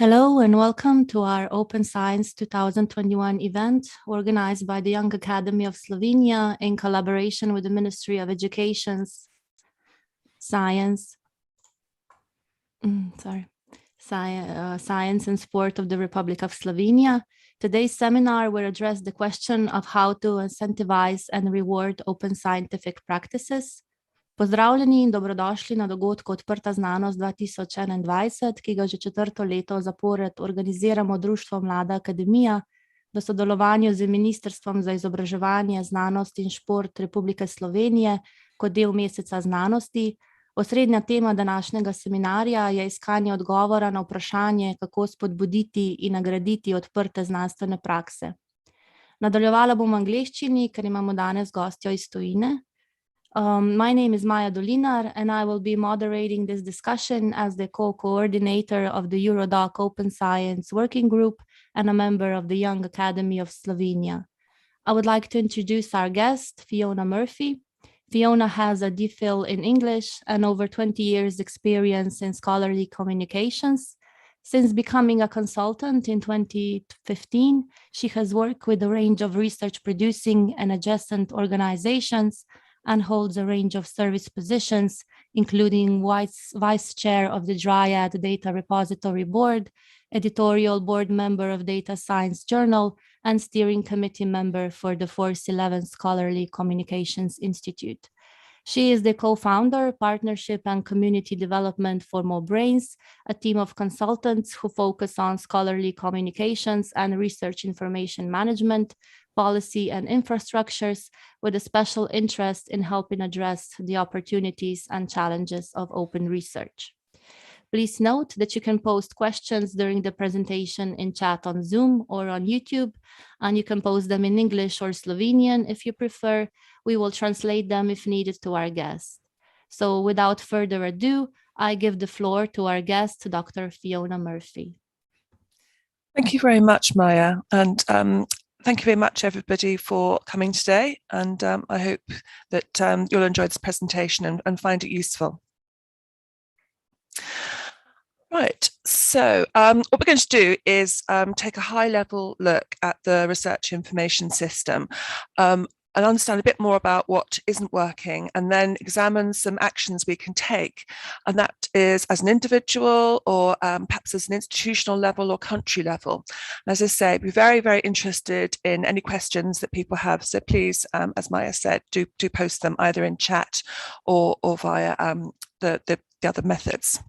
Hello and welcome to our Open Science 2021 event organized by the Young Academy of Slovenia in collaboration with the Ministry of Education's Science and Sport of the Republic of Slovenia. Today's seminar will address the question of how to incentivize and reward open scientific practices. Pozdravljeni in dobrodošli na dogodku Odprta znanost 2021, ki ga že četrto leto zapored organiziramo Društvo Mlada akademija v sodelovanju z Ministrstvom za izobraževanje, znanost in šport Republike Slovenije kot del meseca znanosti. Osrednja tema današnjega seminarja je iskanje odgovora na vprašanje, kako spodbuditi in nagraditi odprte znanstvene prakse. Nadaljevala bom v angleščini, ker imamo danes gostjo iz tujine. My name is Maja Dolinar, and I will be moderating this discussion as the co-coordinator of the Eurodoc Open Science Working Group and a member of the Young Academy of Slovenia. I would like to introduce our guest, Fiona Murphy. Fiona has a DPhil in English and over 20 years experience in scholarly communications. Since becoming a consultant in 2015, she has worked with a range of research producing and adjacent organizations and holds a range of service positions, including vice chair of the Dryad Data Repository Board, editorial board member of Data Science Journal, and steering committee member for the Force 11 Scholarly Communications Institute. She is the co-founder, partnership and community development for More Brains, a team of consultants who focus on scholarly communications and research information management, policy and infrastructures, with a special interest in helping address the opportunities and challenges of open research. Please note that you can post questions during the presentation in chat on Zoom or on YouTube, and you can post them in English or Slovenian if you prefer. We will translate them if needed to our guest. So without further ado, I give the floor to our guest, Dr. Fiona Murphy. Thank you very much, Maja, and thank you very much, everybody, for coming today, and I hope that you'll enjoy this presentation and find it useful. Right, so what we're going to do is take a high-level look at the research information system and understand a bit more about what isn't working, and then examine some actions we can take. And that is as an individual or perhaps as an institutional level or country level. And as I say, be very, very interested in any questions that people have. So please, as Maja said, do post them either in chat or via the other methods.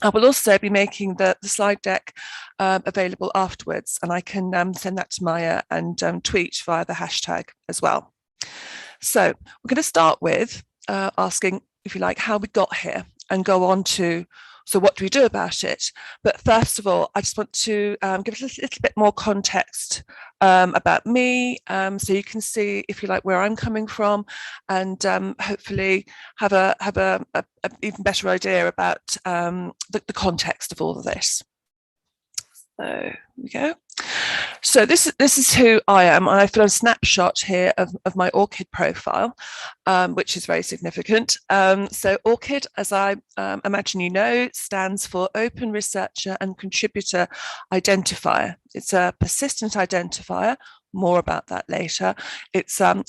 I will also be making the slide deck available afterwards, and I can send that to Maja and tweet via the hashtag as well. So we're going to start with asking, if you like, how we got here and go on to, so what do we do about it? But first of all, I just want to give a little bit more context about me, so you can see, if you like, where I'm coming from, and hopefully have a even better idea about the context of all of this. So here we go. So this is who I am, and I've got a snapshot here of my ORCID profile, which is very significant. So ORCID, as I imagine you know, stands for Open Researcher and Contributor Identifier. It's a persistent identifier. More about that later. It's an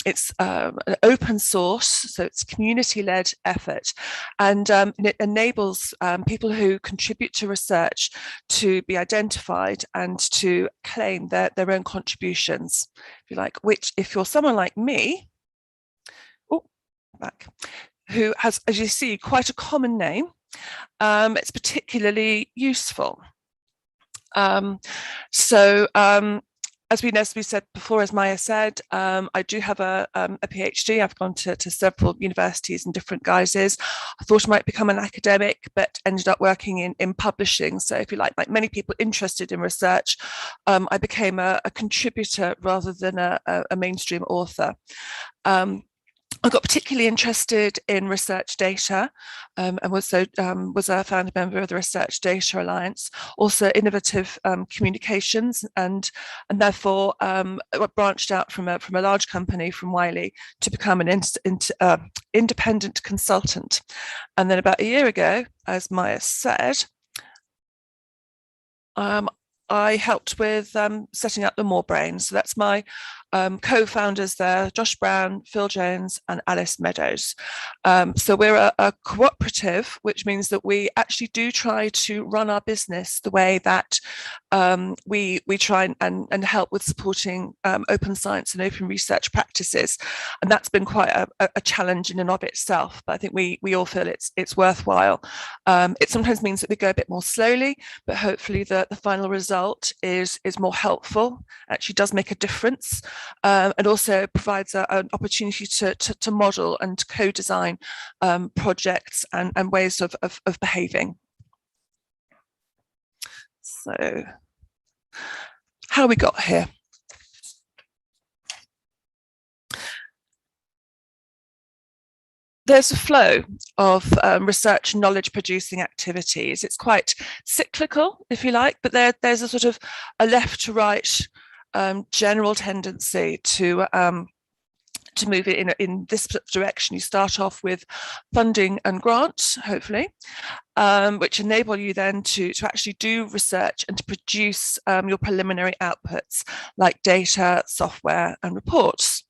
open source, so it's community-led effort, and it enables people who contribute to research to be identified and to claim their own contributions, if you like, which, if you're someone like me, who has, as you see, quite a common name, it's particularly useful. As we said before, as Maja said, I do have a PhD. I've gone to several universities in different guises. I thought I might become an academic, but ended up working in publishing. So if you like many people interested in research, I became a contributor rather than a mainstream author. I got particularly interested in research data, and also was a founding member of the Research Data Alliance, also innovative communications, and therefore branched out from a large company from Wiley to become an independent consultant. And then about a year ago, as Maja said, I helped with setting up the More Brain. So that's my co-founders there, Josh Brown, Phil Jones, and Alice Meadows. So we're a cooperative, which means that we actually do try to run our business the way that we try and help with supporting open science and open research practices. And that's been quite a challenge in and of itself, but I think we all feel it's worthwhile. It sometimes means that we go a bit more slowly, but hopefully the final result is more helpful, actually does make a difference, and also provides an opportunity to model and co-design projects and ways of behaving. So how we got here? There's a flow of research and knowledge producing activities. It's quite cyclical, if you like, but there's a sort of a left to right general tendency to move it in this direction. You start off with funding and grants, hopefully, which enable you then to actually do research and to produce your preliminary outputs like data, software, and reports.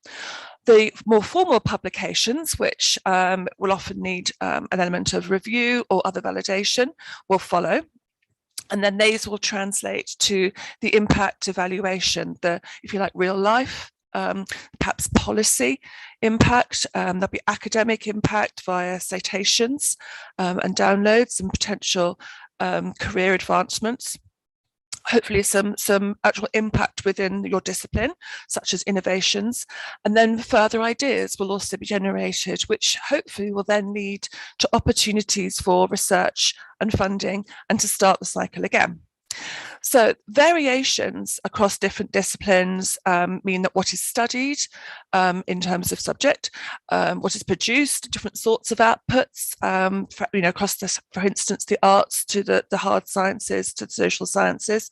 The more formal publications, which will often need an element of review or other validation, will follow. And then these will translate to the impact evaluation, the, if you like, real life, perhaps policy impact. There'll be academic impact via citations and downloads and potential career advancements. Hopefully some actual impact within your discipline, such as innovations, and then further ideas will also be generated, which hopefully will then lead to opportunities for research and funding and to start the cycle again. So variations across different disciplines mean that what is studied in terms of subject, what is produced, different sorts of outputs, across this, for instance, the arts to the hard sciences to the social sciences.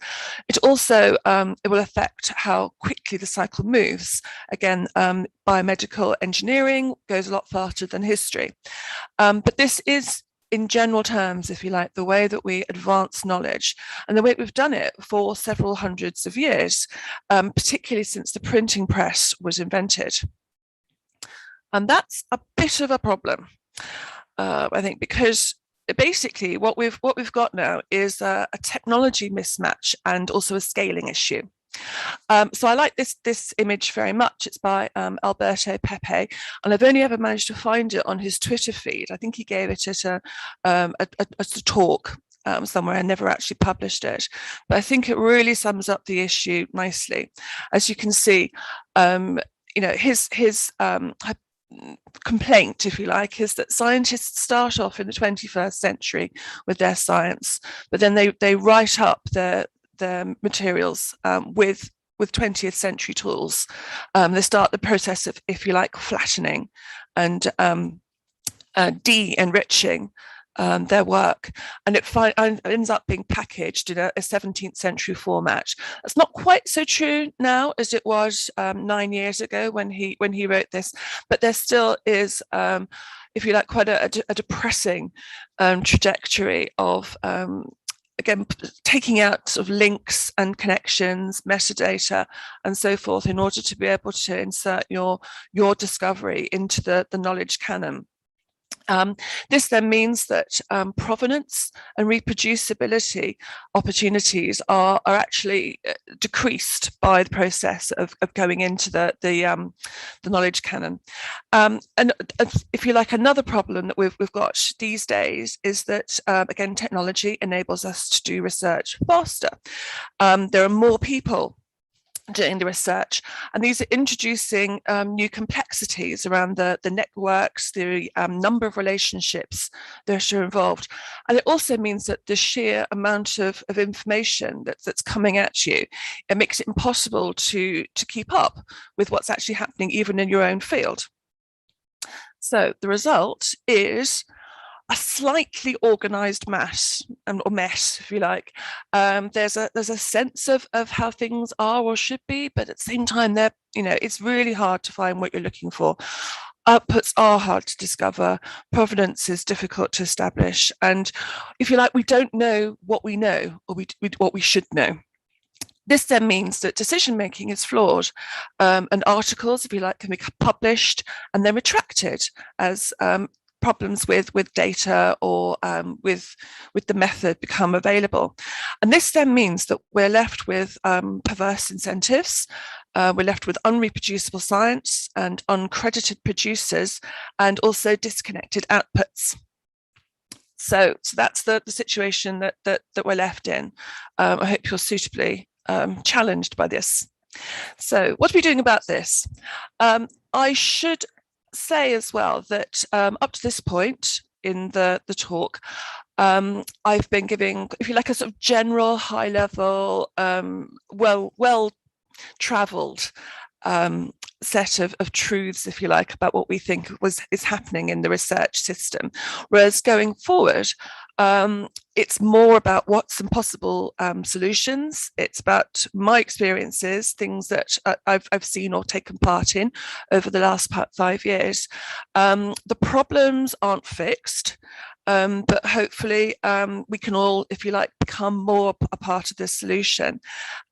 It also it will affect how quickly the cycle moves. Again, biomedical engineering goes a lot faster than history. But this is, in general terms, if you like, the way that we advance knowledge and the way we've done it for several hundreds of years, particularly since the printing press was invented. And that's a bit of a problem, I think, because basically what we've got now is a technology mismatch and also a scaling issue. So I like this image very much. It's by Alberto Pepe, and I've only ever managed to find it on his Twitter feed. I think he gave it at a talk somewhere. I never actually published it, but I think it really sums up the issue nicely. As you can see, his complaint, if you like, is that scientists start off in the 21st century with their science, but then they write up their materials with 20th century tools. They start the process of, if you like, flattening and de-enriching their work, and it ends up being packaged in a 17th century format. It's not quite so true now as it was 9 years ago when he wrote this, but there still is, if you like, quite a depressing trajectory of again, taking out sort of links and connections, metadata, and so forth in order to be able to insert your discovery into the knowledge canon. This then means that provenance and reproducibility opportunities are actually decreased by the process of going into the knowledge canon. And if you like, another problem that we've got these days is that, again, technology enables us to do research faster. There are more people doing the research, and these are introducing new complexities around the networks, the number of relationships that are involved, and it also means that the sheer amount of information that's coming at you, it makes it impossible to keep up with what's actually happening even in your own field. So the result is a slightly organized mass, or mess, if you like. There's a sense of how things are or should be, but at the same time, it's really hard to find what you're looking for. outputs are hard to discover, provenance is difficult to establish, and if you like, we don't know what we know, or what we should know. This then means that decision making is flawed, and articles, if you like, can be published and then retracted as problems with data or with the method become available. And this then means that we're left with perverse incentives. We're left with unreproducible science and uncredited producers, and also disconnected outputs. So that's the situation that we're left in. I hope you're suitably challenged by this. So what are we doing about this? I should say as well that up to this point in the talk, I've been giving, if you like, a sort of general, high level, well traveled set of truths, if you like, about what we think is happening in the research system. Whereas going forward, it's more about what's some possible solutions. It's about my experiences, things that I've seen or taken part in over the last 5 years. The problems aren't fixed. But hopefully we can all, if you like, become more a part of the solution.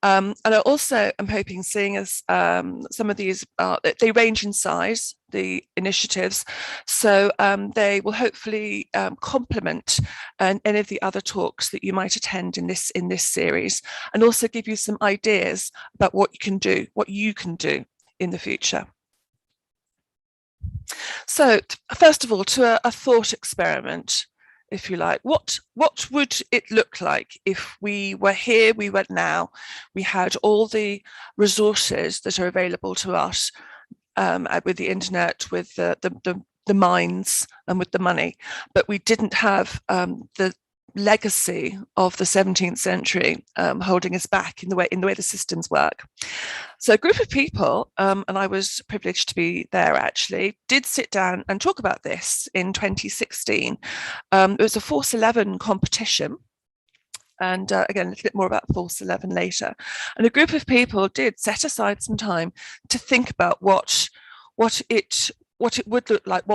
And I also am hoping, seeing as some of these, they range in size, the initiatives, so they will hopefully complement any of the other talks that you might attend in this series, and also give you some ideas about what you can do in the future. So first of all, to a thought experiment, if you like, what would it look like if we were here, we were now, we had all the resources that are available to us with the internet, with the minds, and with the money, but we didn't have the legacy of the 17th century holding us back in the way the systems work. So a group of people, and I was privileged to be there actually, did sit down and talk about this in 2016. It was a Force 11 competition. And again, a little bit more about Force 11 later. And a group of people did set aside some time to think about what it would look like,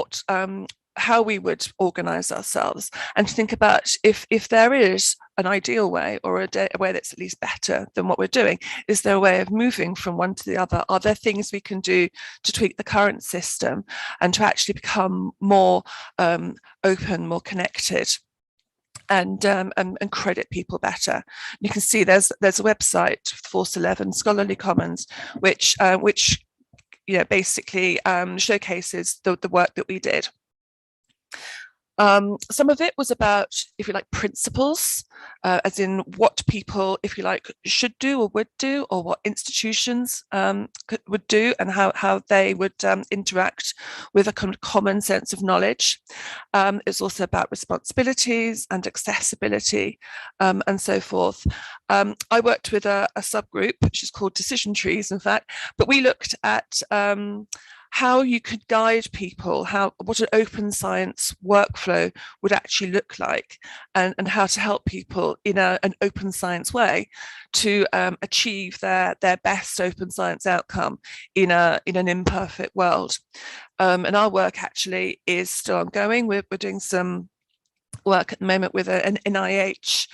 how we would organize ourselves, and to think about if there is an ideal way, or a way that's at least better than what we're doing. Is there a way of moving from one to the other? Are there things we can do to tweak the current system and to actually become more open, more connected, and credit people better? You can see there's a website, Force 11 Scholarly Commons, which basically showcases the work that we did. Some of it was about, if you like, principles, as in what people, if you like, should do or would do, or what institutions would do, and how they would interact with a kind of common sense of knowledge. It's also about responsibilities and accessibility, and so forth. I worked with a subgroup, which is called Decision Trees, in fact, but we looked at how you could guide people, what an open science workflow would actually look like, and how to help people in an open science way to achieve their best open science outcome in an imperfect world. And our work actually is still ongoing. We're doing some work at the moment with an NIH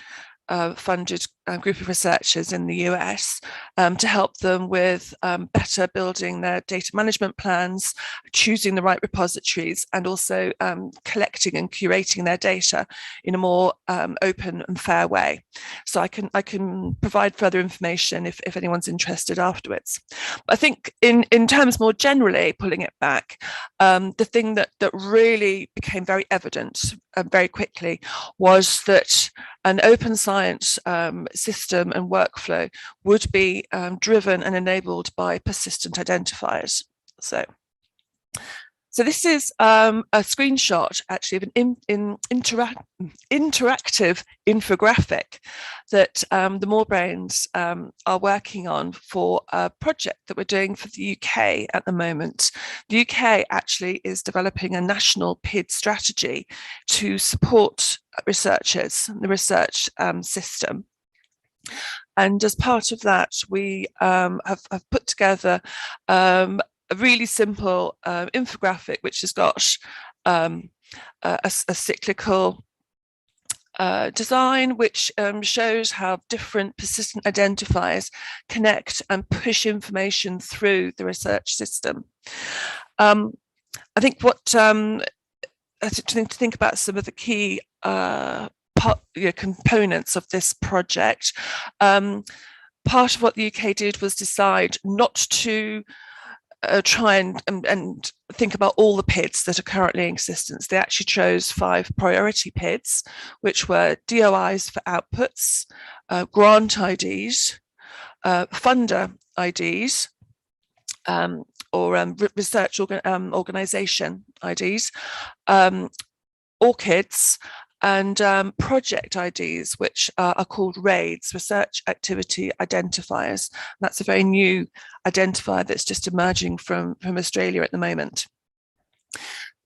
funded group of researchers in the US to help them with better building their data management plans, choosing the right repositories, and also collecting and curating their data in a more open and fair way. So I can provide further information if anyone's interested afterwards. But I think in terms more generally, pulling it back, the thing that really became very evident very quickly was that an open science system and workflow would be driven and enabled by persistent identifiers. So this is a screenshot actually of an interactive infographic that the More Brains are working on for a project that we're doing for the UK at the moment. The UK actually is developing a national PID strategy to support researchers, the research system. And as part of that, we have put together really simple infographic, which has got a cyclical design, which shows how different persistent identifiers connect and push information through the research system. I think what to think about some of the key components of this project. Part of what the UK did was decide not to try and think about all the PIDs that are currently in existence. They actually chose 5 priority PIDs, which were DOIs for outputs, grant IDs, funder IDs, or research organisation IDs, ORCIDs, and project IDs, which are called RAIDs, Research Activity Identifiers. That's a very new identifier that's just emerging from Australia at the moment.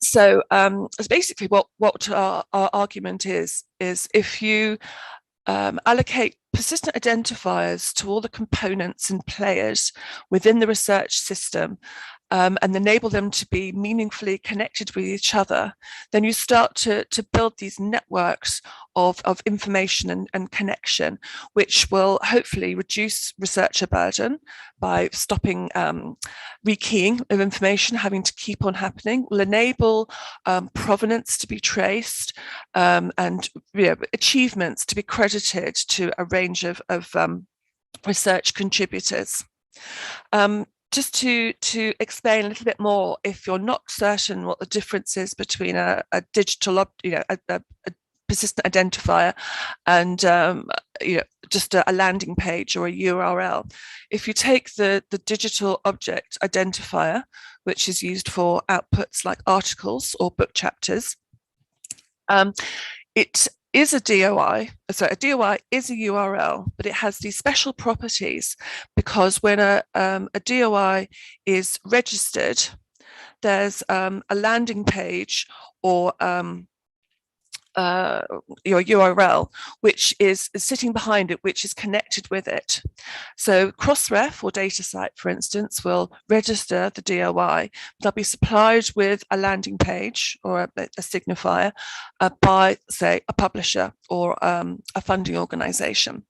So basically what our argument is if you allocate persistent identifiers to all the components and players within the research system, and enable them to be meaningfully connected with each other, then you start to build these networks of information and connection, which will hopefully reduce researcher burden by stopping rekeying of information having to keep on happening, will enable provenance to be traced, and achievements to be credited to a range of research contributors. Just to explain a little bit more, if you're not certain what the difference is between a digital, a persistent identifier and just a landing page or a URL, if you take the digital object identifier, which is used for outputs like articles or book chapters, it is a DOI. So a DOI is a URL, but it has these special properties because when a DOI is registered, there's a landing page or your URL, which is sitting behind it, which is connected with it. So Crossref or DataCite, for instance, will register the DOI. They'll be supplied with a landing page or a signifier by, say, a publisher or a funding organization.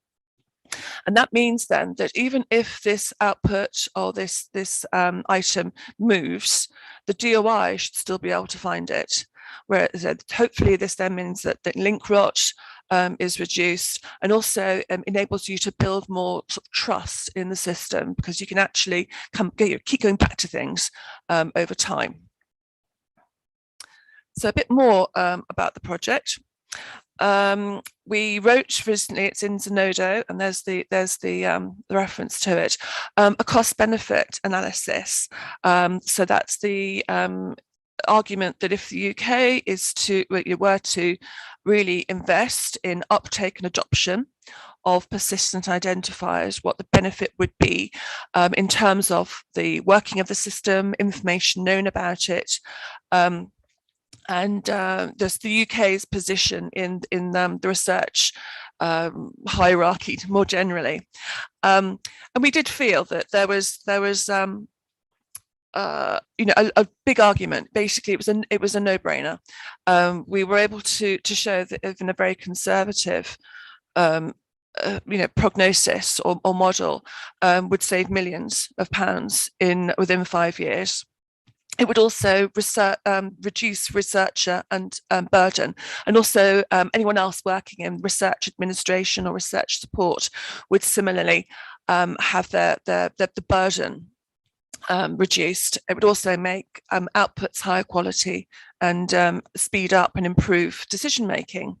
And that means then that even if this output or this item moves, the DOI should still be able to find it. Whereas hopefully this then means that the link rot is reduced, and also enables you to build more sort of trust in the system, because you can actually keep going back to things over time. So a bit more about the project. We wrote recently, it's in Zenodo, and there's the reference to it, a cost-benefit analysis. So that's the argument that if the UK were to really invest in uptake and adoption of persistent identifiers, what the benefit would be in terms of the working of the system, information known about it, and just the UK's position in the research hierarchy more generally. And we did feel that there was a big argument. Basically, it was a no-brainer. We were able to show that even a very conservative prognosis or model would save millions of pounds within 5 years. It would also reduce researcher and burden, and also anyone else working in research administration or research support would similarly have the burden reduced. It would also make outputs higher quality and speed up and improve decision making.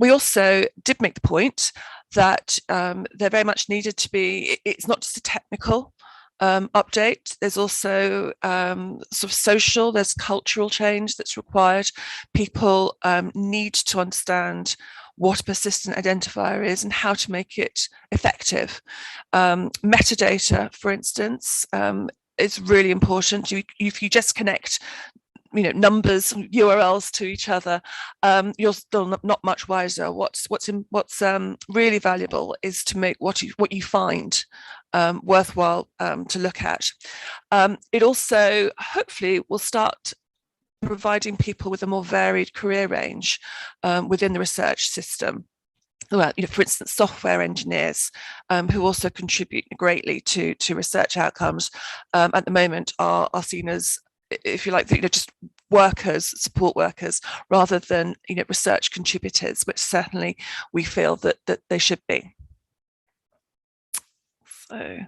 We also did make the point that there very much needed to be, it's not just a technical update, there's also sort of social, there's cultural change that's required. People need to understand what a persistent identifier is and how to make it effective. Metadata, for instance, is really important. If you just connect numbers, URLs to each other, you're still not much wiser. What's really valuable is to make what you find worthwhile to look at. It also hopefully will start providing people with a more varied career range within the research system. Well, for instance, software engineers who also contribute greatly to research outcomes at the moment are seen as, if you like, just workers, support workers, rather than research contributors, which certainly we feel that they should be. So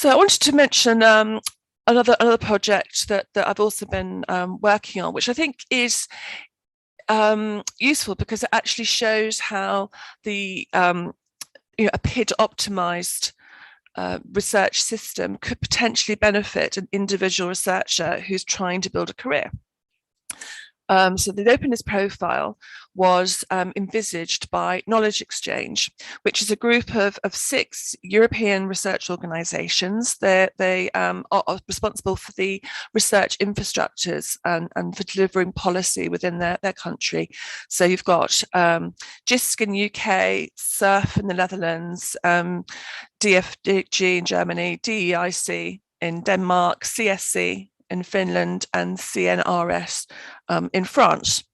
I wanted to mention another project that I've also been working on, which I think is useful because it actually shows how the a PID optimized research system could potentially benefit an individual researcher who's trying to build a career. So the openness profile was envisaged by Knowledge Exchange, which is a group of 6 European research organizations. They are responsible for the research infrastructures and for delivering policy within their country. So you've got JISC in UK, SURF in the Netherlands, DFG in Germany, DEIC in Denmark, CSC in Finland, and CNRS in France.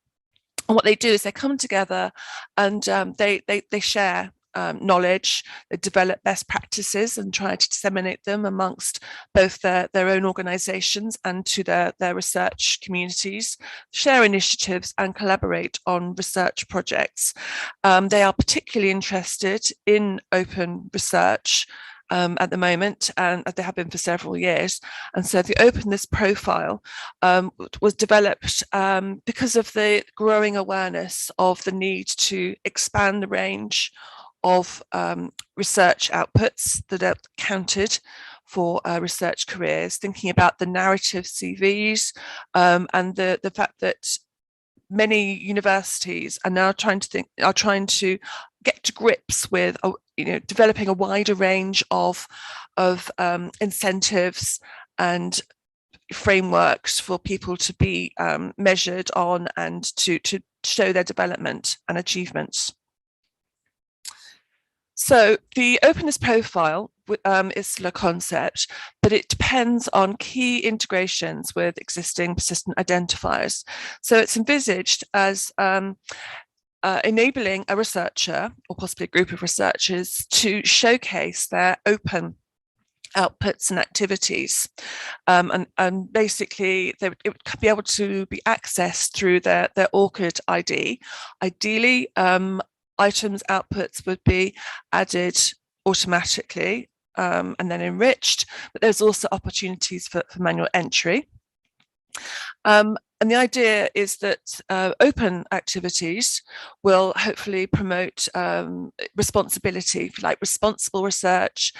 And what they do is they come together and they share knowledge, they develop best practices and try to disseminate them amongst both their own organizations and to their research communities, share initiatives and collaborate on research projects. They are particularly interested in open research at the moment, and they have been for several years. And so the openness profile was developed because of the growing awareness of the need to expand the range of research outputs that are counted for research careers, thinking about the narrative CVs and the fact that many universities are now trying to get to grips with developing a wider range of incentives and frameworks for people to be measured on and to show their development and achievements. So the openness profile is still a concept, but it depends on key integrations with existing persistent identifiers. So it's envisaged as enabling a researcher, or possibly a group of researchers, to showcase their open outputs and activities. And basically, it would be able to be accessed through their ORCID ID. Ideally, items outputs would be added automatically and then enriched, but there's also opportunities for manual entry. And the idea is that open activities will hopefully promote responsibility, like responsible research,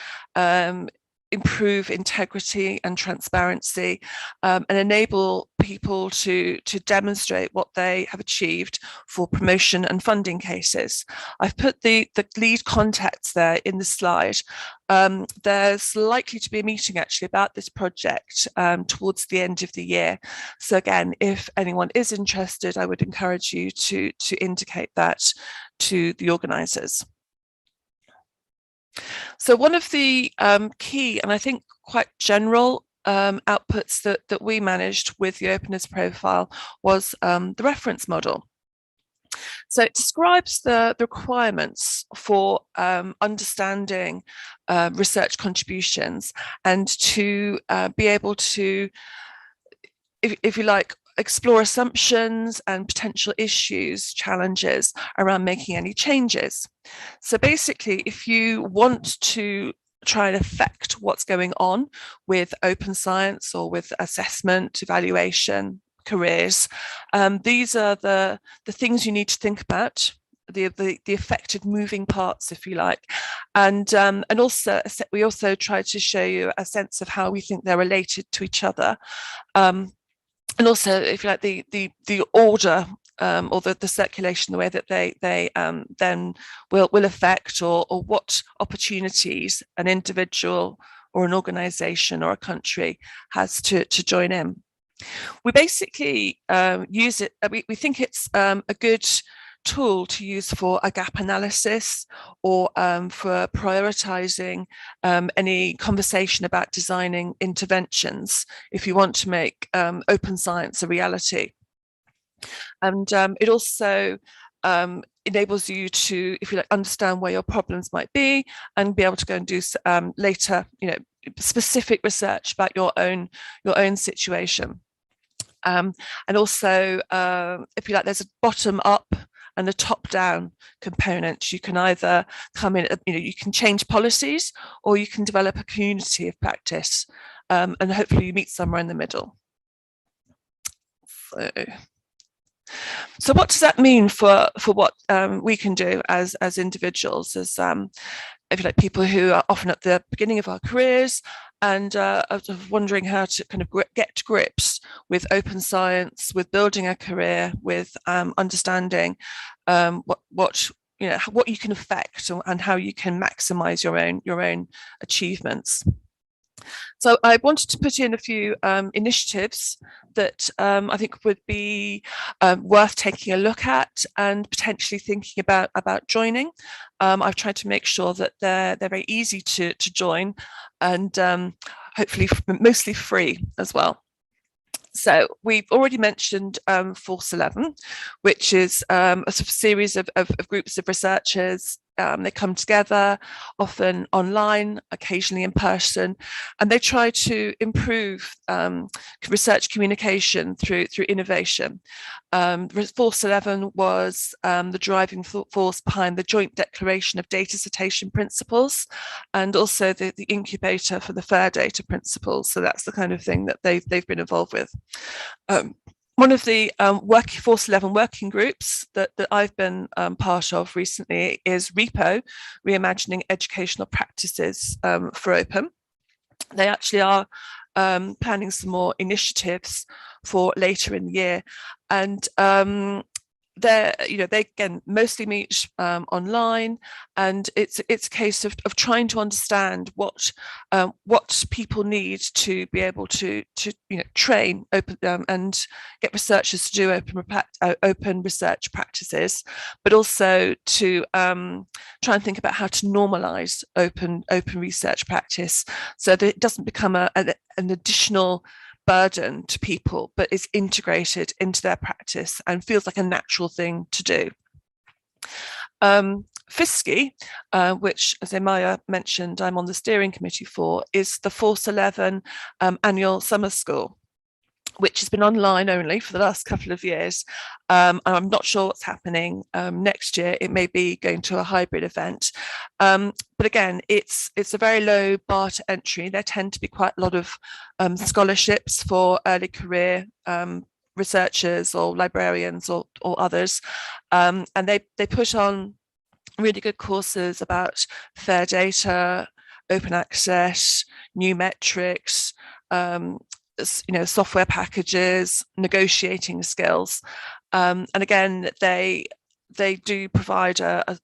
improve integrity and transparency, and enable people to demonstrate what they have achieved for promotion and funding cases. I've put the lead contacts there in the slide. There's likely to be a meeting actually about this project towards the end of the year. So again, if anyone is interested, I would encourage you to indicate that to the organisers. So one of the key and I think quite general outputs that we managed with the openness profile was the reference model. So it describes the requirements for understanding research contributions and to be able to, if you like, explore assumptions and potential issues, challenges around making any changes. So basically, if you want to try and affect what's going on with open science or with assessment, evaluation, careers, these are the things you need to think about, the affected moving parts, if you like, and also we also try to show you a sense of how we think they're related to each other. And also, if you like, the order or the circulation, the way that they then will affect, or what opportunities an individual or an organisation or a country has to join in. We basically use it, we think it's a good tool to use for a gap analysis or for prioritizing any conversation about designing interventions if you want to make open science a reality. And it also enables you to, if you like, understand where your problems might be and be able to go and do later, specific research about your own situation. And also, if you like, there's a bottom up and a top down component. You can either come in, you can change policies, or you can develop a community of practice, and hopefully you meet somewhere in the middle. So what does that mean for what we can do as individuals, as if you like, people who are often at the beginning of our careers and are sort of wondering how to kind of get to grips with open science, with building a career, with understanding what you can affect and how you can maximize your own achievements. So I wanted to put in a few initiatives that I think would be worth taking a look at and potentially thinking about joining. I've tried to make sure that they're very easy to join and hopefully mostly free as well. So we've already mentioned Force 11, which is a sort of series of groups of researchers. They come together, often online, occasionally in person, and they try to improve research communication through innovation. Force 11 was the driving force behind the joint declaration of data citation principles, and also the incubator for the fair data principles. So that's the kind of thing that they've been involved with. One of the Force 11 working groups that I've been part of recently is REPO, Reimagining Educational Practices for Open. They actually are planning some more initiatives for later in the year, and they again mostly meet online, and it's a case of trying to understand what people need to be able to train open and get researchers to do open research practices, but also to try and think about how to normalize open research practice so that it doesn't become an additional burden to people, but is integrated into their practice and feels like a natural thing to do. FISCI, which, as Maja mentioned, I'm on the steering committee for, is the Force 11 annual summer school, which has been online only for the last couple of years. I'm not sure what's happening next year. It may be going to a hybrid event. But again, it's a very low bar to entry. There tend to be quite a lot of scholarships for early career researchers or librarians or others. And they put on really good courses about fair data, open access, new metrics, software packages, negotiating skills, and again they do provide a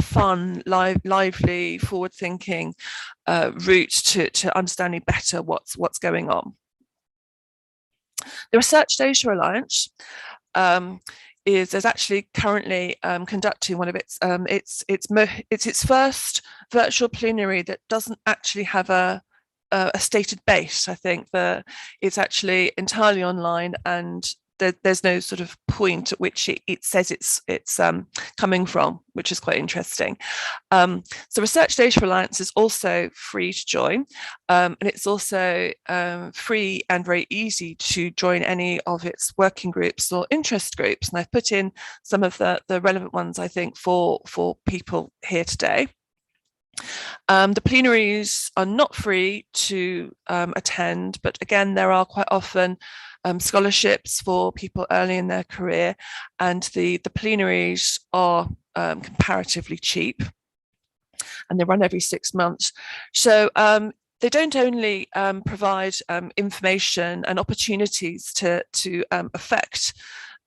fun, lively, forward-thinking route to understanding better what's going on. The Research Data Alliance is actually currently conducting one of its first virtual plenary that doesn't actually have a stated base. I think that it's actually entirely online, and there's no sort of point at which it says it's coming from, which is quite interesting. So Research Data Alliance is also free to join, and it's also free and very easy to join any of its working groups or interest groups. And I've put in some of the relevant ones, I think, for people here today. The plenaries are not free to attend, but again, there are quite often scholarships for people early in their career, and the plenaries are comparatively cheap, and they run every 6 months. So they don't only provide information and opportunities to affect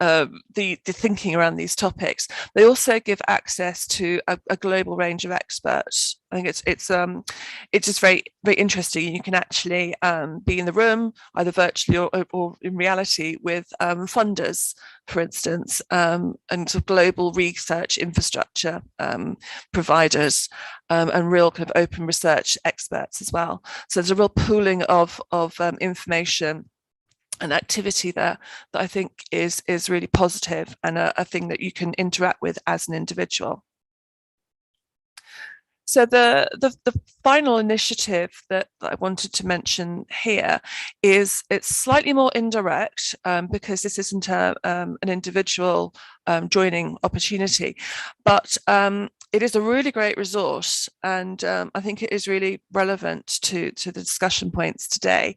the thinking around these topics. They also give access to a global range of experts. I think it's just very, very interesting. You can actually be in the room either virtually or in reality with funders, for instance, and sort of global research infrastructure providers, and real kind of open research experts as well. So there's a real pooling of information and activity there that I think is really positive and a thing that you can interact with as an individual. So the final initiative that I wanted to mention here is it's slightly more indirect because this isn't an individual joining opportunity, but it is a really great resource, and I think it is really relevant to the discussion points today.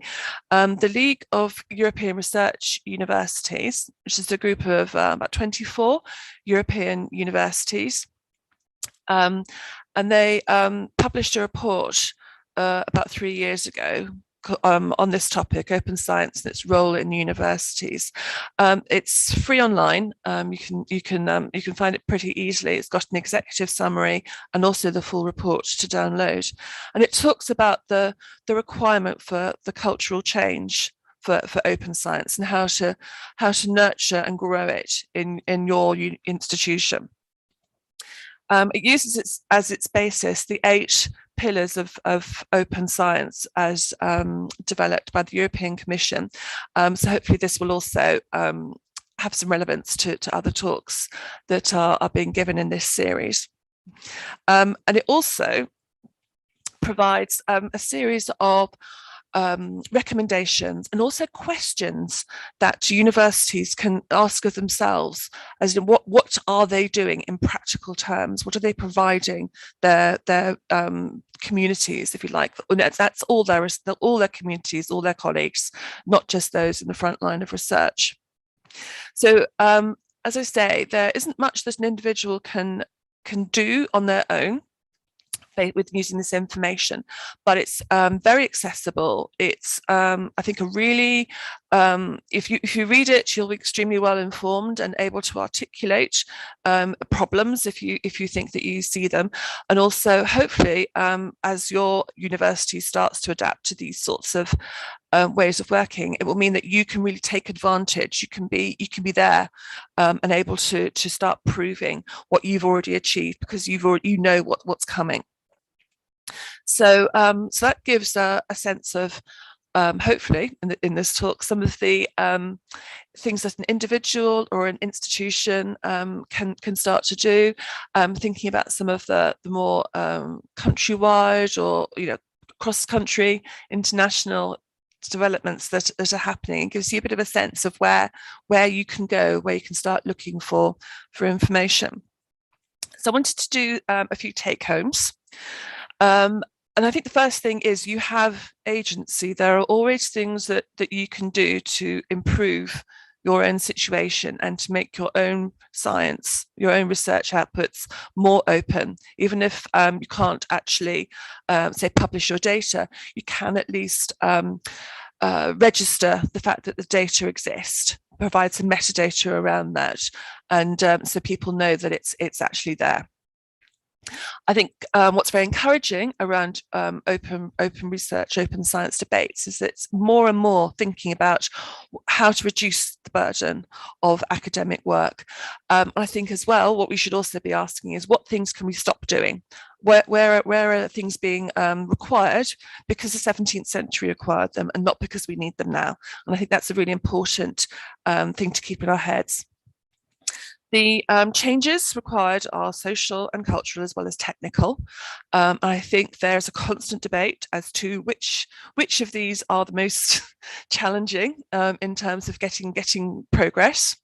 The League of European Research Universities, which is a group of about 24 European universities, and they published a report about 3 years ago on this topic, open science and its role in universities. It's free online. You can find it pretty easily. It's got an executive summary and also the full report to download. And it talks about the requirement for the cultural change for open science and how to nurture and grow it in your institution. It uses as its basis the 8 pillars of open science as developed by the European Commission. So hopefully this will also have some relevance to other talks that are being given in this series. And it also provides a series of recommendations and also questions that universities can ask of themselves, as in what are they doing in practical terms? What are they providing their communities, if you like? That's all their communities, all their colleagues, not just those in the front line of research. So as I say, there isn't much that an individual can do on their own with using this information, but it's very accessible. It's I think a really if you read it, you'll be extremely well informed and able to articulate problems if you think that you see them, and also hopefully as your university starts to adapt to these sorts of ways of working, it will mean that you can really take advantage. You can be there and able to start proving what you've already achieved, because you know what's coming. So so that gives a sense of hopefully in this talk some of the things that an individual or an institution can start to do, thinking about some of the more countrywide or cross-country international developments that are happening. It gives you a bit of a sense of where you can go, where you can start looking for information. So I wanted to do a few take-homes. And I think the first thing is you have agency. There are always things that you can do to improve your own situation and to make your own science, your own research outputs more open. Even if you can't actually, say, publish your data, you can at least register the fact that the data exist, provide some metadata around that, and so people know that it's actually there. I think what's very encouraging around open research, open science debates is that it's more and more thinking about how to reduce the burden of academic work. And I think as well, what we should also be asking is what things can we stop doing? Where are things being required because the 17th century required them and not because we need them now? And I think that's a really important thing to keep in our heads. The changes required are social and cultural as well as technical. I think there's a constant debate as to which of these are the most challenging in terms of getting progress.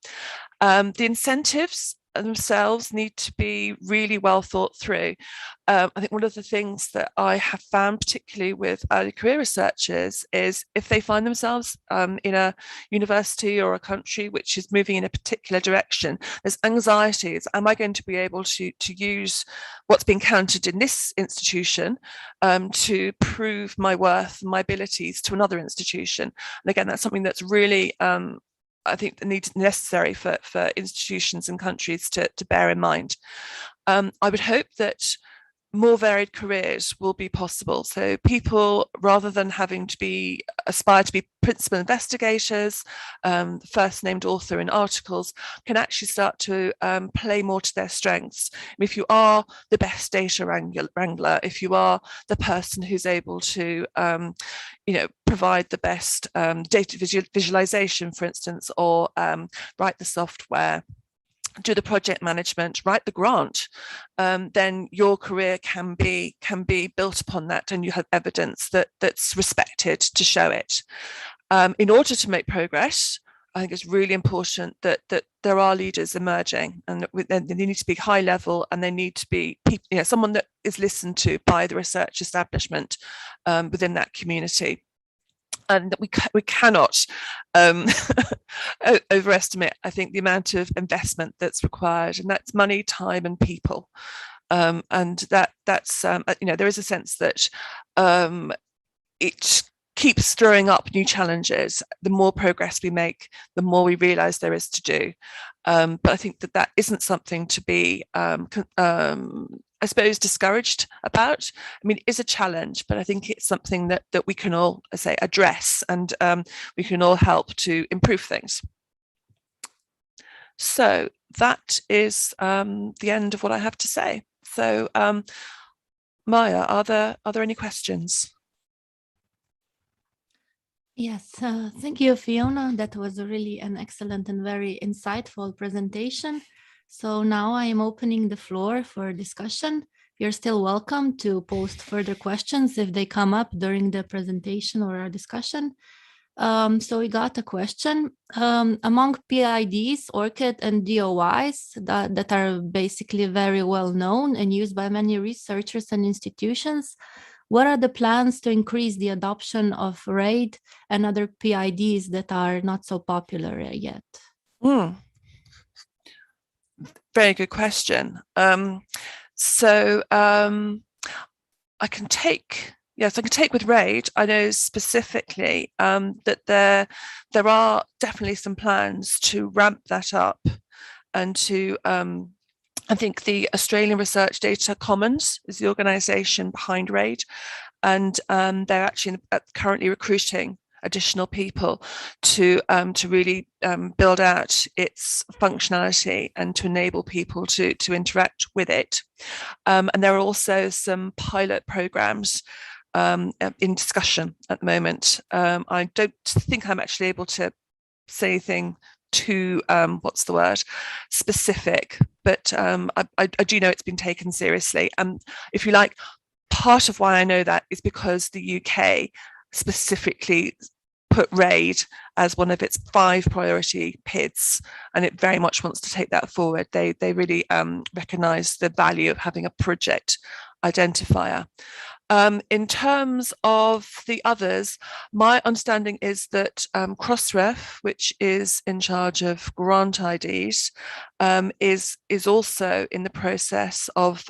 The incentives themselves need to be really well thought through. I think one of the things that I have found, particularly with early career researchers, is if they find themselves in a university or a country which is moving in a particular direction, there's anxieties. Am I going to be able to use what's being counted in this institution to prove my worth and my abilities to another institution? And again, that's something that's really I think necessary for institutions and countries to bear in mind. I would hope that more varied careers will be possible. So people, rather than having to aspire to be principal investigators, first named author in articles, can actually start to play more to their strengths. If you are the best data wrangler, if you are the person who's able to provide the best data visualization, for instance, or write the software, do the project management, write the grant, then your career can be built upon that, and you have evidence that's respected to show it. In order to make progress, I think it's really important that there are leaders emerging, and they need to be high level, and they need to be people, someone that is listened to by the research establishment within that community. And that we cannot overestimate, I think, the amount of investment that's required, and that's money, time, and people. And that's there is a sense that it keeps stirring up new challenges. The more progress we make, the more we realise there is to do. But I think that isn't something to be I suppose, discouraged about. I mean, it is a challenge, but I think it's something that we can all, I say, address, and we can all help to improve things. So that is the end of what I have to say. So, Maja, are there any questions? Yes, thank you, Fiona. That was really an excellent and very insightful presentation. So now I am opening the floor for discussion. You're still welcome to post further questions if they come up during the presentation or our discussion. So we got a question. Among PIDs, ORCID, and DOIs that are basically very well known and used by many researchers and institutions, what are the plans to increase the adoption of RAID and other PIDs that are not so popular yet? Very good question. So I can take with RAID. I know specifically that there are definitely some plans to ramp that up, and to I think the Australian Research Data Commons is the organisation behind RAID, and they're actually currently recruiting additional people to really build out its functionality and to enable people to interact with it. And there are also some pilot programs in discussion at the moment. I don't think I'm actually able to say anything too specific, but I do know it's been taken seriously. And if you like, part of why I know that is because the UK specifically put RAID as one of its 5 priority PIDs, and it very much wants to take that forward. They really recognise the value of having a project identifier. In terms of the others, my understanding is that Crossref, which is in charge of grant IDs, is also in the process of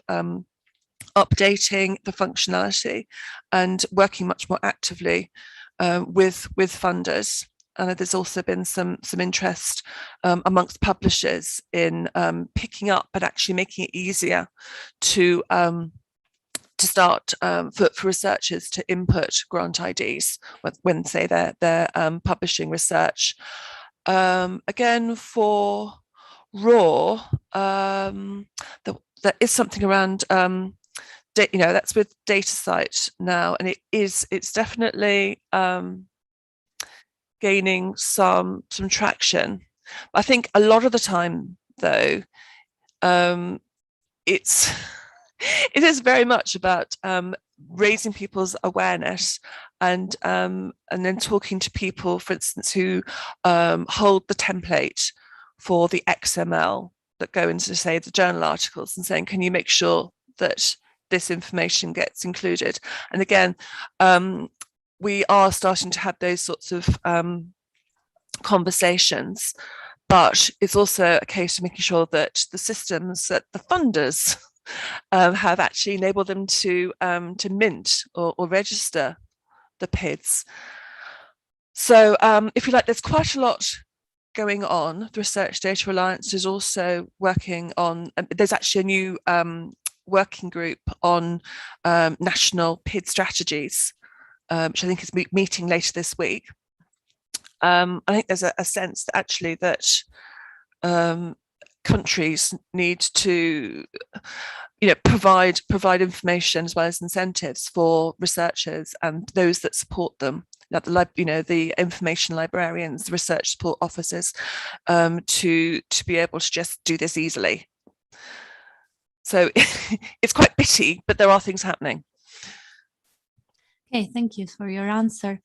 updating the functionality and working much more actively with funders. And there's also been some interest amongst publishers in picking up and actually making it easier to start for researchers to input grant IDs when say they're publishing research. Again, for RAW, there is something around that's with DataCite now, and it's definitely gaining some traction. I think a lot of the time, though, it is very much about raising people's awareness and then talking to people, for instance, who hold the template for the XML that go into, say, the journal articles, and saying, can you make sure that this information gets included? And again, we are starting to have those sorts of conversations, but it's also a case of making sure that the systems that the funders have actually enabled them to mint or register the PIDs. So if you like, there's quite a lot going on. The Research Data Alliance is also working on, there's actually a new working group on national PID strategies, which I think is meeting later this week. I think there's a sense that actually that countries need to provide information as well as incentives for researchers and those that support them, the information librarians, the research support officers, to be able to just do this easily. So it's quite bitty, but there are things happening. Okay, thank you for your answer.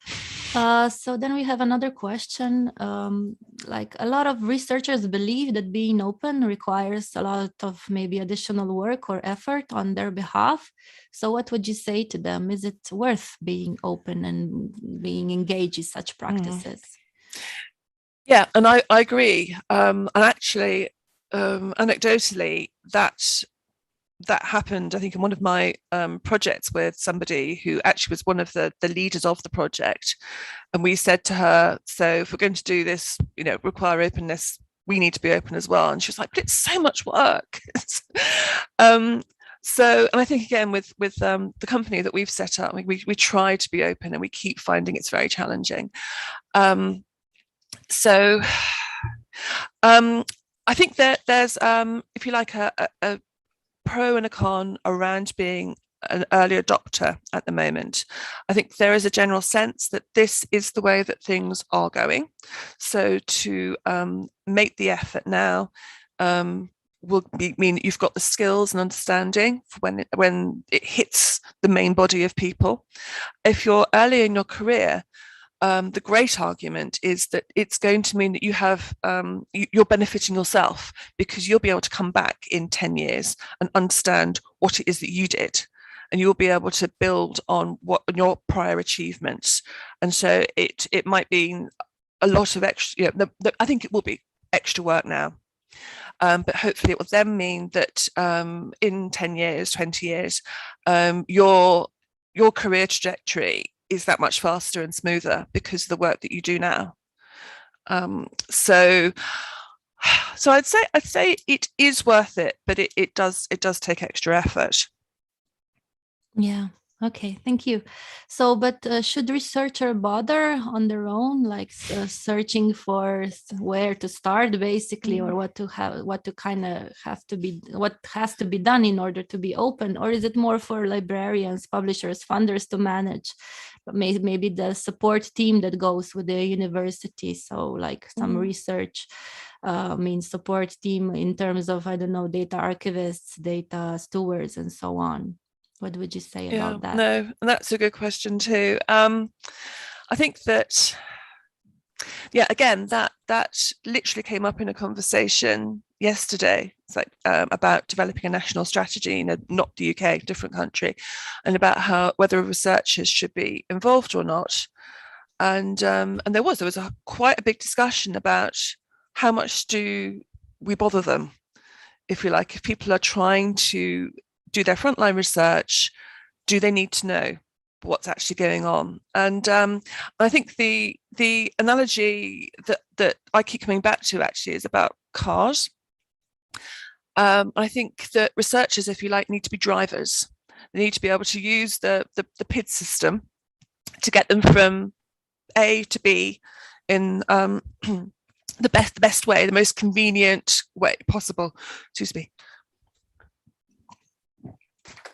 So then we have another question. Like a lot of researchers believe that being open requires a lot of maybe additional work or effort on their behalf. So what would you say to them? Is it worth being open and being engaged in such practices? Yeah, and I agree. And actually, anecdotally, that happened, I think, in one of my projects with somebody who actually was one of the leaders of the project. And we said to her, so if we're going to do this, require openness, we need to be open as well. And she was like, but it's so much work. So, and I think, again, with the company that we've set up, we try to be open, and we keep finding it's very challenging. So I think that there's, if you like, a pro and a con around being an early adopter at the moment. I think there is a general sense that this is the way that things are going. So to make the effort now will mean that you've got the skills and understanding for when it hits the main body of people. If you're early in your career, the great argument is that it's going to mean that you have you're benefiting yourself, because you'll be able to come back in 10 years and understand what it is that you did, and you'll be able to build on your prior achievements. And so it might be a lot of extra, I think it will be extra work now, but hopefully it will then mean that in 10 years, 20 years, your career trajectory is that much faster and smoother because of the work that you do now. So I'd say it is worth it, but it does take extra effort. Yeah. Okay, thank you. So, but should researcher bother on their own, like searching for where to start, basically, or what has to be done in order to be open, or is it more for librarians, publishers, funders to manage? Maybe the support team that goes with the university. So, like some research means support team in terms of, I don't know, data archivists, data stewards, and so on. What would you say about that? No, and that's a good question too. I think that, again, that literally came up in a conversation yesterday. It's like about developing a national strategy, not the UK, different country, and about whether researchers should be involved or not. And there was quite a big discussion about how much do we bother them, if you like. If people are trying to do their frontline research, do they need to know what's actually going on? And I think the analogy that I keep coming back to actually is about cars. I think that researchers, if you like, need to be drivers. They need to be able to use the PID system to get them from A to B in the best way, the most convenient way possible. Excuse me.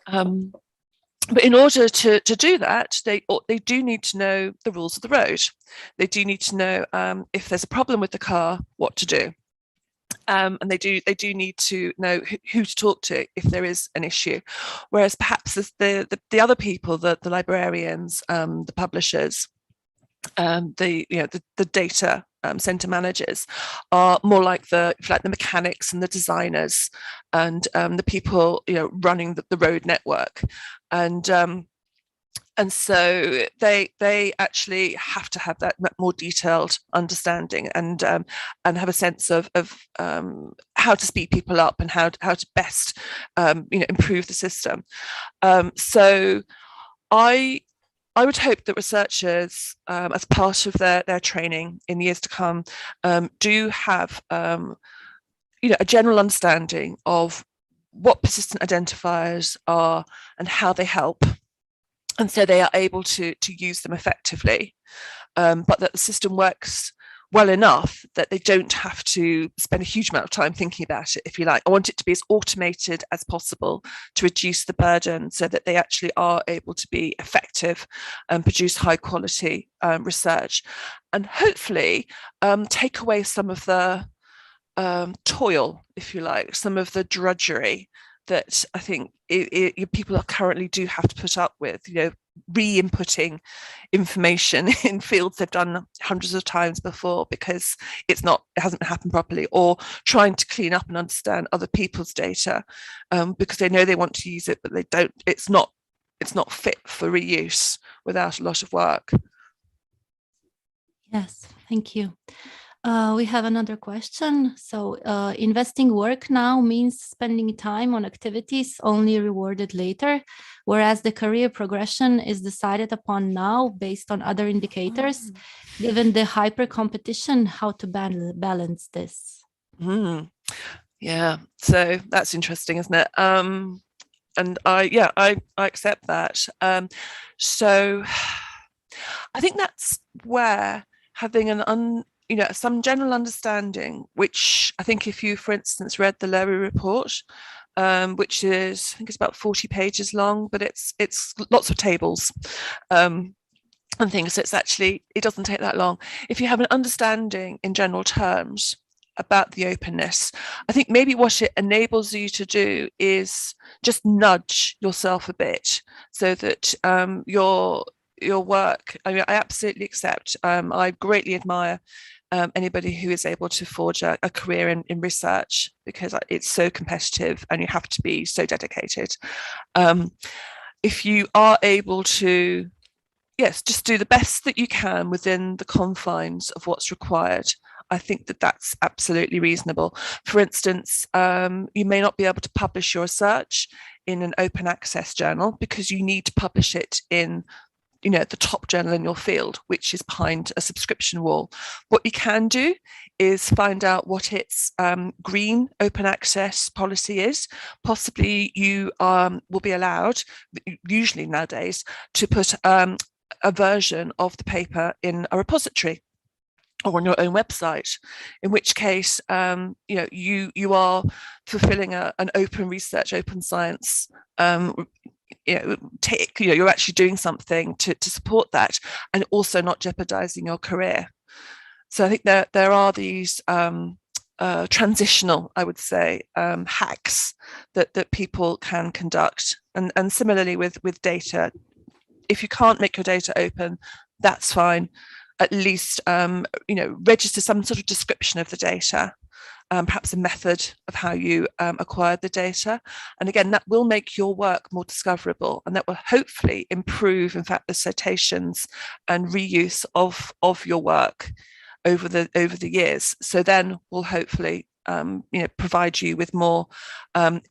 But in order to do that, they do need to know the rules of the road. They do need to know if there's a problem with the car, what to do. And they do need to know who to talk to if there is an issue. Whereas perhaps the other people, the librarians, the publishers, the data center managers are more like the mechanics and the designers and the people running the road network, and so they actually have to have that more detailed understanding and have a sense of how to speed people up and how to best improve the system. So I I would hope that researchers, as part of their training in the years to come, do have a general understanding of what persistent identifiers are and how they help, and so they are able to use them effectively, but that the system works well enough that they don't have to spend a huge amount of time thinking about it, if you like. I want it to be as automated as possible to reduce the burden so that they actually are able to be effective and produce high quality research, and hopefully take away some of the toil, if you like, some of the drudgery that I think people are currently do have to put up with, re-inputting information in fields they've done hundreds of times before because it hasn't happened properly, or trying to clean up and understand other people's data because they know they want to use it, but they don't. It's not fit for reuse without a lot of work. Yes, thank you. We have another question. So investing work now means spending time on activities only rewarded later, whereas the career progression is decided upon now based on other indicators. Given the hyper competition, how to balance this? Yeah, so that's interesting, isn't it? And I accept that. So I think that's where having some general understanding, which I think if you, for instance, read the Lewy report, which is, I think it's about 40 pages long, but it's lots of tables and things. So it doesn't take that long. If you have an understanding in general terms about the openness, I think maybe what it enables you to do is just nudge yourself a bit so that your work, I absolutely accept. I greatly admire anybody who is able to forge a career in research, because it's so competitive and you have to be so dedicated. If you are able to, yes, just do the best that you can within the confines of what's required, I think that that's absolutely reasonable. For instance, you may not be able to publish your research in an open access journal because you need to publish it in the top journal in your field, which is behind a subscription wall. What you can do is find out what its green open access policy is. Possibly you will be allowed, usually nowadays, to put a version of the paper in a repository or on your own website, in which case you are fulfilling an open research, open science you're actually doing something to support that, and also not jeopardizing your career. So I think there are these transitional, I would say, hacks that people can conduct, and similarly with data. If you can't make your data open, that's fine. At least register some sort of description of the data. Perhaps a method of how you acquired the data. And again, that will make your work more discoverable, and that will hopefully improve, in fact, the citations and reuse of your work over the years. So then we'll hopefully provide you with more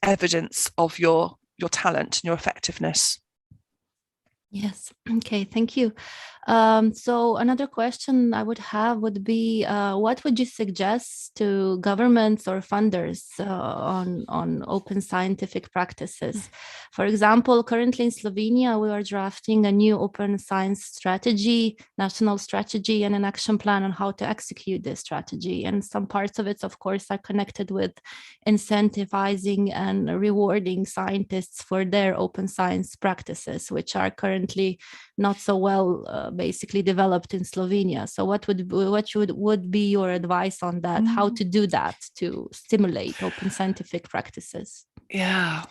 evidence of your talent and your effectiveness. Yes. Okay. Thank you. So another question I would have would be, what would you suggest to governments or funders on open scientific practices? For example, currently in Slovenia, we are drafting a new open science strategy, national strategy, and an action plan on how to execute this strategy. And some parts of it, of course, are connected with incentivizing and rewarding scientists for their open science practices, which are currently not so well basically developed in Slovenia. So what would be your advice on that? How to do that to stimulate open scientific practices? Yeah.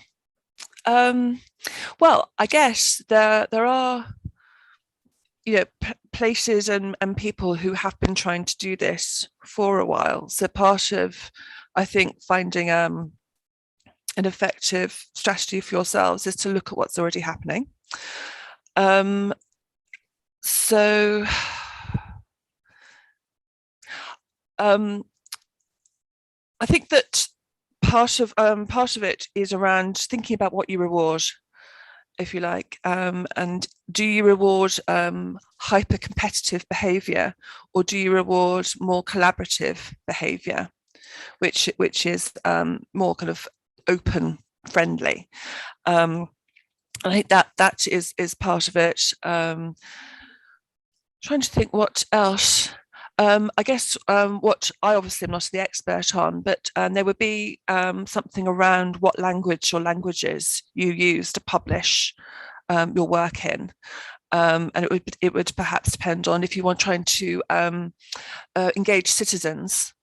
Well, I guess there are places and people who have been trying to do this for a while. So part of, I think, finding an effective strategy for yourselves is to look at what's already happening. So I think that part of it is around thinking about what you reward. if you like, and do you reward hyper competitive behavior, or do you reward more collaborative behavior, which is more kind of open friendly? I think that is part of it. Trying to think what else. I guess what I obviously am not the expert on, but there would be something around what language or languages you use to publish your work in. And it would perhaps depend on if you want trying to engage citizens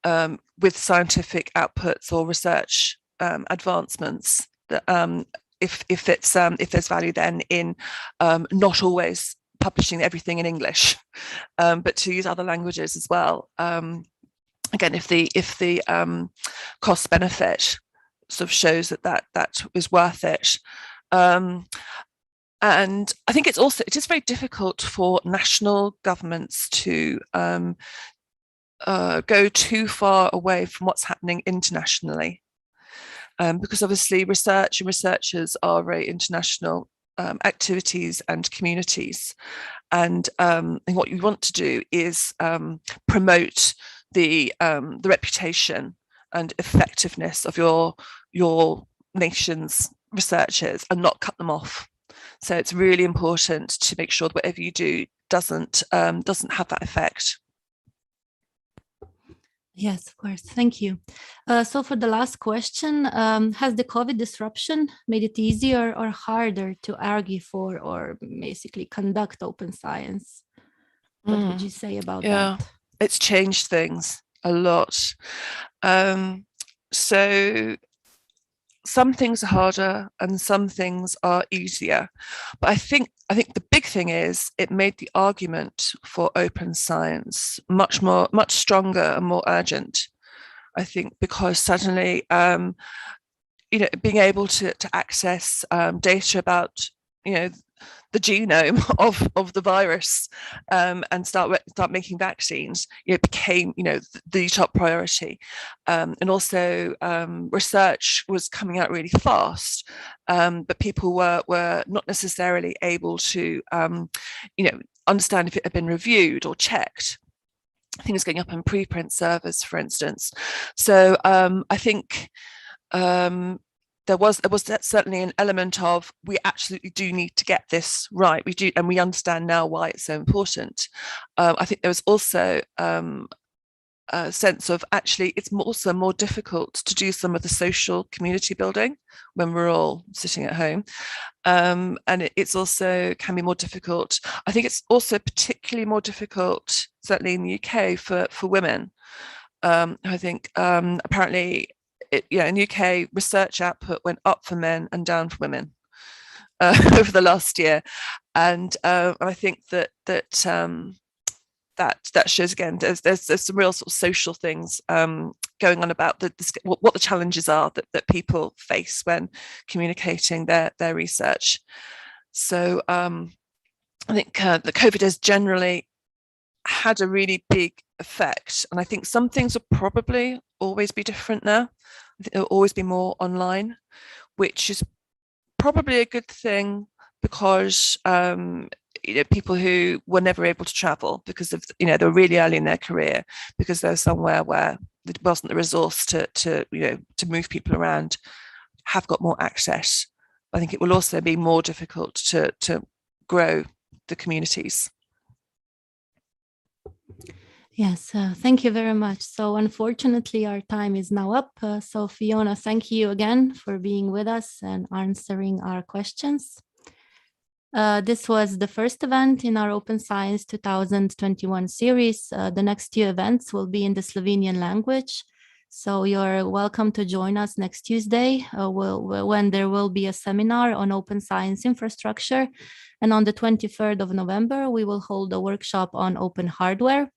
with scientific outputs or research advancements. That, if there's value then in not always publishing everything in English, but to use other languages as well. Again, if the cost benefit sort of shows that is worth it. And I think it is very difficult for national governments to go too far away from what's happening internationally, because obviously research and researchers are very international activities and communities, and what you want to do is promote the reputation and effectiveness of your nation's researchers and not cut them off. So it's really important to make sure that whatever you do doesn't have that effect. Yes, of course. Thank you. So for the last question, has the COVID disruption made it easier or harder to argue for or basically conduct open science? What would you say about that? It's changed things a lot. So some things are harder and some things are easier. But I think the big thing is it made the argument for open science much stronger and more urgent. I think because suddenly, being able to access data about, the genome of the virus and start making vaccines, became the top priority, and also research was coming out really fast, but people were not necessarily able to understand if it had been reviewed or checked. Things going up on preprint servers, for instance. So I think there was certainly an element of we absolutely do need to get this right. We do, and we understand now why it's so important. I think there was also a sense of actually it's also more difficult to do some of the social community building when we're all sitting at home, and it's also can be more difficult. I think it's also particularly more difficult, certainly in the UK, for women. I think apparently. In the UK, research output went up for men and down for women over the last year, and I think that shows again there's some real sort of social things going on about what the challenges are that people face when communicating their research. So I think that COVID has generally had a really big effect, and I think some things will probably always be different now. I think there'll always be more online, which is probably a good thing because people who were never able to travel because of they were really early in their career, because they're somewhere where there wasn't the resource to move people around, have got more access. I think it will also be more difficult to grow the communities. Yes, thank you very much. So unfortunately, our time is now up. So Fiona, thank you again for being with us and answering our questions. This was the first event in our Open Science 2021 series. The next two events will be in the Slovenian language. So you're welcome to join us next Tuesday when there will be a seminar on open science infrastructure. And on the 23rd of November, we will hold a workshop on open hardware.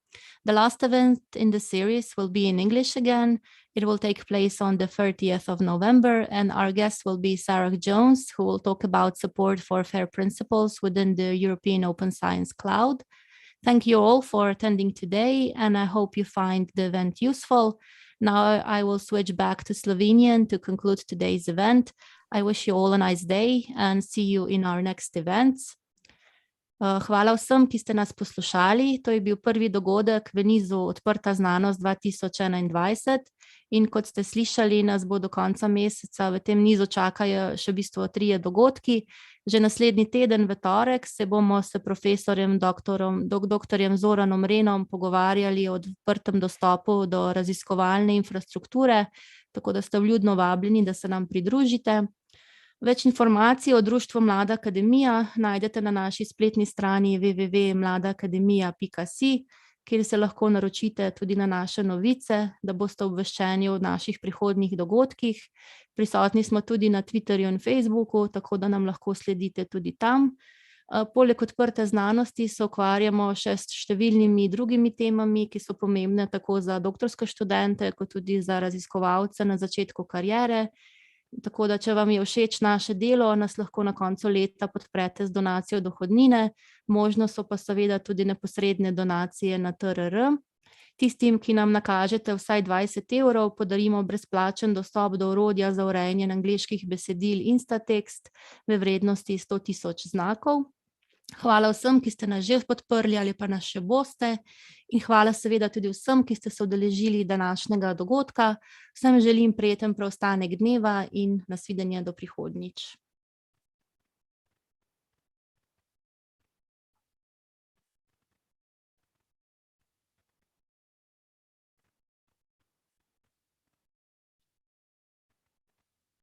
The last event in the series will be in English again. It will take place on the 30th of November, and our guest will be Sarah Jones, who will talk about support for FAIR principles within the European Open Science Cloud. Thank you all for attending today, and I hope you find the event useful. Now I will switch back to Slovenian to conclude today's event. I wish you all a nice day and see you in our next events. Hvala vsem, ki ste nas poslušali. To je bil prvi dogodek v nizu Odprta znanost 2021 in kot ste slišali, nas bo do konca meseca v tem nizu čakajo še v bistvu 3 dogodki. Že naslednji teden v torek se bomo s profesorjem doktorjem Zoranom Renom pogovarjali o odprtem dostopu do raziskovalne infrastrukture, tako da ste vljudno vabljeni, da se nam pridružite. Več informacij o društvu Mlada akademija najdete na naši spletni strani www.mladaakademija.si, kjer se lahko naročite tudi na naše novice, da boste obveščeni o naših prihodnjih dogodkih. Prisotni smo tudi na Twitterju in Facebooku, tako da nam lahko sledite tudi tam. Poleg odprte znanosti se ukvarjamo še s številnimi drugimi temami, ki so pomembne tako za doktorske študente, kot tudi za raziskovalce na začetku kariere. Tako da, če vam je všeč naše delo, nas lahko na koncu leta podprete z donacijo dohodnine. Možno so pa seveda tudi neposredne donacije na TRR. Tistim, ki nam nakažete vsaj 20 evrov, podarimo brezplačen dostop do orodja za urejanje angleških besedil Instatext v vrednosti 100.000 znakov. Hvala vsem, ki ste nas že podprli ali pa nas še boste. In hvala seveda tudi vsem, ki ste se udeležili današnjega dogodka. Vsem želim prijeten preostanek dneva in nasvidenje do prihodnjič.